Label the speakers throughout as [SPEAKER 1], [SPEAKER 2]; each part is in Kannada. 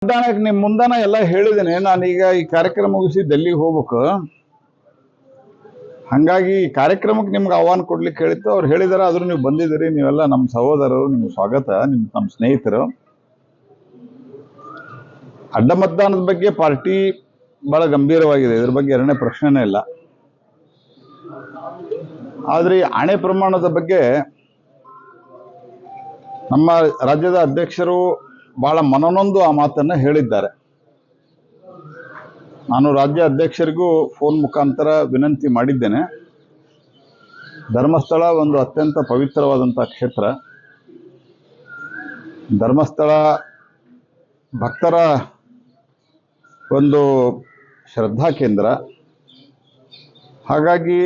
[SPEAKER 1] ಮತದಾನಕ್ಕೆ ನಿಮ್ ಮುಂದಾನ ಎಲ್ಲ ಹೇಳಿದ್ದೇನೆ. ನಾನೀಗ ಈ ಕಾರ್ಯಕ್ರಮ ಮುಗಿಸಿ ಡೆಲ್ಲಿಗೆ ಹೋಗ್ಬೇಕು. ಹಂಗಾಗಿ ಈ ಕಾರ್ಯಕ್ರಮಕ್ಕೆ ನಿಮ್ಗೆ ಆಹ್ವಾನ ಕೊಡ್ಲಿಕ್ಕೆ ಹೇಳಿತ್ತು. ಅವ್ರು ಹೇಳಿದಾರೆ, ಆದ್ರೂ ನೀವು ಬಂದಿದ್ದೀರಿ. ನೀವೆಲ್ಲ ನಮ್ಮ ಸಹೋದರರು, ನಿಮ್ಗೆ ಸ್ವಾಗತ. ನಮ್ಮ ಸ್ನೇಹಿತರು. ಅಡ್ಡ ಮತದಾನದ ಬಗ್ಗೆ ಪಾರ್ಟಿ ಬಹಳ ಗಂಭೀರವಾಗಿದೆ. ಇದ್ರ ಬಗ್ಗೆ ಎರಡನೇ ಪ್ರಶ್ನೆನೇ ಇಲ್ಲ. ಆದ್ರೆ ಈ ಆಣೆ ಪ್ರಮಾಣದ ಬಗ್ಗೆ ನಮ್ಮ ರಾಜ್ಯದ ಅಧ್ಯಕ್ಷರು ಬಹಳ ಮನನೊಂದು ಆ ಮಾತನ್ನ ಹೇಳಿದ್ದಾರೆ. ನಾನು ರಾಜ್ಯ ಅಧ್ಯಕ್ಷರಿಗೂ ಫೋನ್ ಮುಖಾಂತರ ವಿನಂತಿ ಮಾಡಿದ್ದೇನೆ. ಧರ್ಮಸ್ಥಳ ಒಂದು ಅತ್ಯಂತ ಪವಿತ್ರವಾದಂತಹ ಕ್ಷೇತ್ರ. ಧರ್ಮಸ್ಥಳ ಭಕ್ತರ ಒಂದು ಶ್ರದ್ಧಾ ಕೇಂದ್ರ. ಹಾಗಾಗಿ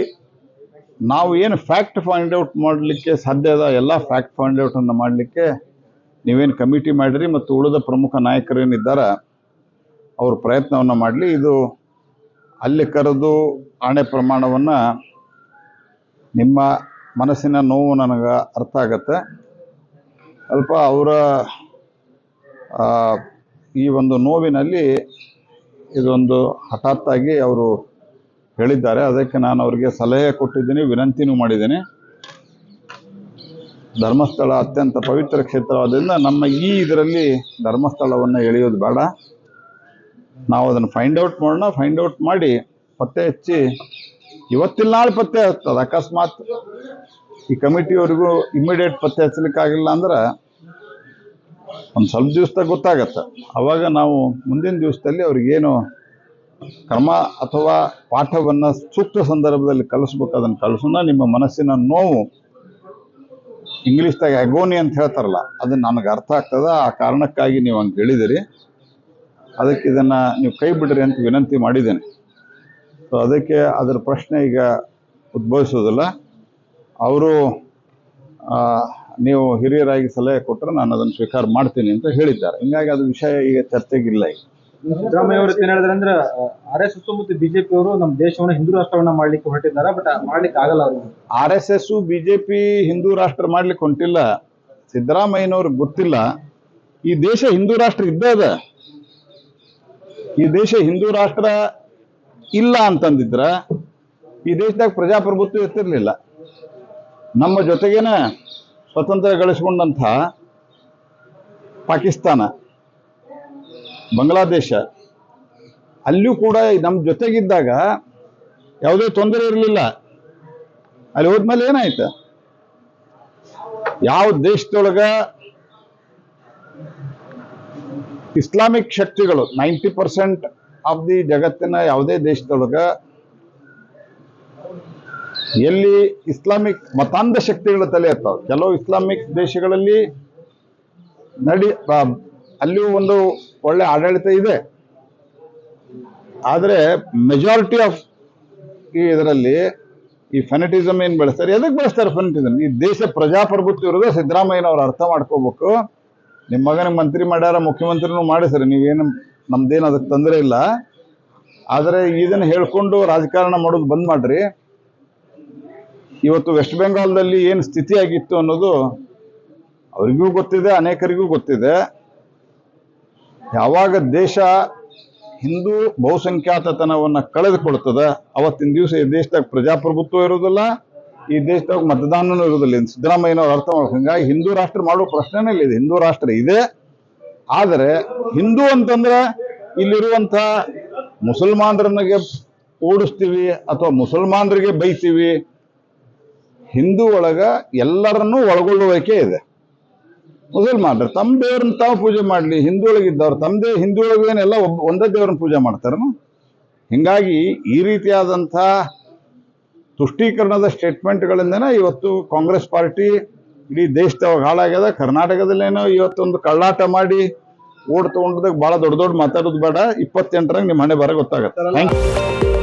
[SPEAKER 1] ನಾವು ಏನು ಫ್ಯಾಕ್ಟ್ ಫೈಂಡ್ ಔಟ್ ಮಾಡಲಿಕ್ಕೆ ಸಾಧ್ಯ ಅದ ಎಲ್ಲ ಫ್ಯಾಕ್ಟ್ ಫೈಂಡ್ ಔಟ್ ಅನ್ನು ಮಾಡಲಿಕ್ಕೆ ನೀವೇನು ಕಮಿಟಿ ಮಾಡಿರಿ ಮತ್ತು ಉಳಿದ ಪ್ರಮುಖ ನಾಯಕರು ಏನಿದ್ದಾರೆ ಅವರು ಪ್ರಯತ್ನವನ್ನು ಮಾಡಲಿ. ಇದು ಅಲ್ಲಿ ಕರೆದು ಆಣೆ ಪ್ರಮಾಣವನ್ನು ನಿಮ್ಮ ಮನಸ್ಸಿನ ನೋವು ನನಗೆ ಅರ್ಥ ಆಗತ್ತೆ. ಸ್ವಲ್ಪ ಅವರ ಈ ಒಂದು ನೋವಿನಲ್ಲಿ ಇದೊಂದು ಹಠಾತ್ತಾಗಿ ಅವರು ಹೇಳಿದ್ದಾರೆ. ಅದಕ್ಕೆ ನಾನು ಅವರಿಗೆ ಸಲಹೆ ಕೊಟ್ಟಿದ್ದೀನಿ, ವಿನಂತಿನೂ ಮಾಡಿದ್ದೀನಿ. ಧರ್ಮಸ್ಥಳ ಅತ್ಯಂತ ಪವಿತ್ರ ಕ್ಷೇತ್ರವಾದ್ದರಿಂದ ನಮ್ಮ ಈ ಇದರಲ್ಲಿ ಧರ್ಮಸ್ಥಳವನ್ನು ಎಳೆಯೋದು ಬೇಡ. ನಾವು ಅದನ್ನು ಫೈಂಡ್ ಔಟ್ ಮಾಡೋಣ. ಫೈಂಡ್ ಔಟ್ ಮಾಡಿ ಪತ್ತೆ ಹಚ್ಚಿ ಇವತ್ತಿಲ್ಲ ನಾಳೆ ಪತ್ತೆ ಹಚ್ತದೆ. ಅಕಸ್ಮಾತ್ ಈ ಕಮಿಟಿಯವರಿಗೂ ಇಮಿಡಿಯೇಟ್ ಪತ್ತೆ ಹಚ್ಚಲಿಕ್ಕಾಗಿಲ್ಲ ಅಂದ್ರೆ ಒಂದು ಸ್ವಲ್ಪ ದಿವಸದಾಗ ಗೊತ್ತಾಗತ್ತೆ. ಅವಾಗ ನಾವು ಮುಂದಿನ ದಿವಸದಲ್ಲಿ ಅವ್ರಿಗೇನು ಕ್ರಮ ಅಥವಾ ಪಾಠವನ್ನು ಸೂಕ್ತ ಸಂದರ್ಭದಲ್ಲಿ ಕಲಿಸ್ಬೇಕು ಅದನ್ನು ಕಲಿಸೋಣ. ನಿಮ್ಮ ಮನಸ್ಸಿನ ನೋವು, ಇಂಗ್ಲೀಷ್ದಾಗ ಅಗೋನಿ ಅಂತ ಹೇಳ್ತಾರಲ್ಲ, ಅದನ್ನ ನನಗೆ ಅರ್ಥ ಆಗ್ತದ. ಆ ಕಾರಣಕ್ಕಾಗಿ ನೀವು ಹಂಗೆ ಹೇಳಿದಿರಿ. ಅದಕ್ಕೆ ಇದನ್ನು ನೀವು ಕೈ ಬಿಡ್ರಿ ಅಂತ ವಿನಂತಿ ಮಾಡಿದ್ದೇನೆ. ಸೊ ಅದಕ್ಕೆ ಅದರ ಪ್ರಶ್ನೆ ಈಗ ಉದ್ಭವಿಸೋದಿಲ್ಲ. ಅವರು ನೀವು ಹಿರಿಯರಾಗಿ ಸಲಹೆ ಕೊಟ್ಟರೆ ನಾನು ಅದನ್ನು ಸ್ವೀಕಾರ ಮಾಡ್ತೀನಿ ಅಂತ ಹೇಳಿದ್ದಾರೆ. ಹಿಂಗಾಗಿ ಅದು ವಿಷಯ ಈಗ ಚರ್ಚೆಗಿಲ್ಲ. ಈಗ
[SPEAKER 2] ಸಿದ್ದರಾಮಯ್ಯ ಅವರು ಏನು ಹೇಳಿದ್ರೆ ಅಂದ್ರೆ RSS ಮತ್ತು ಬಿಜೆಪಿ ಅವರು ನಮ್ಮ ದೇಶವನ್ನು ಹಿಂದೂ ರಾಷ್ಟ್ರವನ್ನ ಮಾಡ್ಲಿಕ್ಕೆ ಹೊರಟಿದ್ದಾರೆ. ಬಟ್ ಮಾಡ್ಲಿಕ್ಕೆ ಆಗಲ್ಲ. ಅವರು
[SPEAKER 1] RSS ಬಿಜೆಪಿ ಹಿಂದೂ ರಾಷ್ಟ್ರ ಮಾಡ್ಲಿಕ್ಕೆ ಹೊಂಟಿಲ್ಲ. ಸಿದ್ದರಾಮಯ್ಯನವ್ರಿಗೆ ಗೊತ್ತಿಲ್ಲ ಈ ದೇಶ ಹಿಂದೂ ರಾಷ್ಟ್ರ ಇದ್ದದ. ಈ ದೇಶ ಹಿಂದೂ ರಾಷ್ಟ್ರ ಇಲ್ಲ ಅಂತಂದಿದ್ರ ಈ ದೇಶದಾಗ ಪ್ರಜಾಪ್ರಭುತ್ವ ಇರ್ತಿರ್ಲಿಲ್ಲ. ನಮ್ಮ ಜೊತೆಗೇನ ಸ್ವತಂತ್ರ ಗಳಿಸಿಕೊಂಡಂಥ ಪಾಕಿಸ್ತಾನ, ಬಾಂಗ್ಲಾದೇಶ ಅಲ್ಲಿಯೂ ಕೂಡ ನಮ್ಮ ಜೊತೆಗಿದ್ದಾಗ ಯಾವುದೇ ತೊಂದರೆ ಇರಲಿಲ್ಲ. ಅಲ್ಲಿ ಹೋದ್ಮೇಲೆ ಏನಾಯ್ತು? ಯಾವ ದೇಶದೊಳಗ ಇಸ್ಲಾಮಿಕ್ ಶಕ್ತಿಗಳು 90% ಆಫ್ ದಿ ಜಗತ್ತಿನ ಯಾವುದೇ ದೇಶದೊಳಗ ಎಲ್ಲಿ ಇಸ್ಲಾಮಿಕ್ ಮತಾಂಧ ಶಕ್ತಿಗಳು ತಲೆ ಎತ್ತಾವ. ಕೆಲವು ಇಸ್ಲಾಮಿಕ್ ದೇಶಗಳಲ್ಲಿ ಅಲ್ಲಿಯೂ ಒಂದು ಒಳ್ಳೆ ಆಡಳಿತ ಇದೆ. ಆದರೆ ಮೆಜಾರಿಟಿ ಆಫ್ ಈ ಇದರಲ್ಲಿ ಈ ಫೆನೆಟಿಸಮ್ ಏನು ಬೆಳೆಸ್ತಾರೆ, ಎದಕ್ಕೆ ಬೆಳೆಸ್ತಾರೆ ಫೆನೆಟಿಸಮ್? ಈ ದೇಶ ಪ್ರಜಾಪ್ರಭುತ್ವ ಇರೋದು ಸಿದ್ದರಾಮಯ್ಯನವ್ರು ಅರ್ಥ ಮಾಡ್ಕೋಬೇಕು. ನಿಮ್ಮ ಮಗನಿಗೆ ಮಂತ್ರಿ ಮಾಡ್ಯಾರ, ಮುಖ್ಯಮಂತ್ರಿನೂ ಮಾಡಿಸ್ರಿ, ನೀವೇನು ನಮ್ದೇನು ಅದಕ್ಕೆ ತೊಂದರೆ ಇಲ್ಲ. ಆದರೆ ಇದನ್ನು ಹೇಳ್ಕೊಂಡು ರಾಜಕಾರಣ ಮಾಡೋದು ಬಂದ್ ಮಾಡ್ರಿ. ಇವತ್ತು ವೆಸ್ಟ್ ಬೆಂಗಾಲ್ದಲ್ಲಿ ಏನು ಸ್ಥಿತಿ ಆಗಿತ್ತು ಅನ್ನೋದು ಅವರಿಗೂ ಗೊತ್ತಿದೆ, ಅನೇಕರಿಗೂ ಗೊತ್ತಿದೆ. ಯಾವಾಗ ದೇಶ ಹಿಂದೂ ಬಹುಸಂಖ್ಯಾತತನವನ್ನು ಕಳೆದುಕೊಳ್ತದೆ ಅವತ್ತಿನ ದಿವಸ ಈ ದೇಶದಾಗ ಪ್ರಜಾಪ್ರಭುತ್ವ ಇರೋದಿಲ್ಲ, ಈ ದೇಶದಾಗ ಮತದಾನನೂ ಇರೋದಿಲ್ಲ. ಸಿದ್ದರಾಮಯ್ಯನವ್ರು ಅರ್ಥ ಮಾಡ್ಬೇಕು. ಹಿಂಗಾಗಿ ಹಿಂದೂ ರಾಷ್ಟ್ರ ಮಾಡೋ ಪ್ರಶ್ನೆನೇ ಇಲ್ಲ. ಇದು ಹಿಂದೂ ರಾಷ್ಟ್ರ ಇದೆ. ಆದರೆ ಹಿಂದೂ ಅಂತಂದ್ರೆ ಇಲ್ಲಿರುವಂಥ ಮುಸಲ್ಮಾನರನಿಗೆ ಓಡಿಸ್ತೀವಿ ಅಥವಾ ಮುಸಲ್ಮಾನರಿಗೆ ಬೈತೀವಿ. ಹಿಂದೂ ಒಳಗ ಎಲ್ಲರನ್ನೂ ಒಳಗೊಳ್ಳುವಿಕೆ ಇದೆ. ಮುಸಲ್ಮಾನರು ತಮ್ಮ ದೇವ್ರನ್ನ ತಾವು ಪೂಜೆ ಮಾಡಲಿ, ಹಿಂದೂ ಒಳಗಿದ್ದವ್ರು ತಮ್ಮದೇ ಹಿಂದೂ ಒಳಗೇನೆಲ್ಲ ಒಂದೇ ದೇವ್ರನ್ನ ಪೂಜೆ ಮಾಡ್ತಾರ. ಹಿಂಗಾಗಿ ಈ ರೀತಿಯಾದಂಥ ತುಷ್ಟೀಕರಣದ ಸ್ಟೇಟ್ಮೆಂಟ್ಗಳಿಂದನೇ ಇವತ್ತು ಕಾಂಗ್ರೆಸ್ ಪಾರ್ಟಿ ಇಡೀ ದೇಶದವಾಗ ಹಾಳಾಗ್ಯದ. ಕರ್ನಾಟಕದಲ್ಲೇನೋ ಇವತ್ತೊಂದು ಕಳ್ಳಾಟ ಮಾಡಿ ಓಡ್ ತಗೊಂಡದಾಗ ಭಾಳ ದೊಡ್ಡ ಮಾತಾಡೋದು ಬೇಡ. 28ರಂಗೆ ನಿಮ್ಮ ಹಣೆ ಬರ ಗೊತ್ತಾಗತ್ತೆ. Thank you.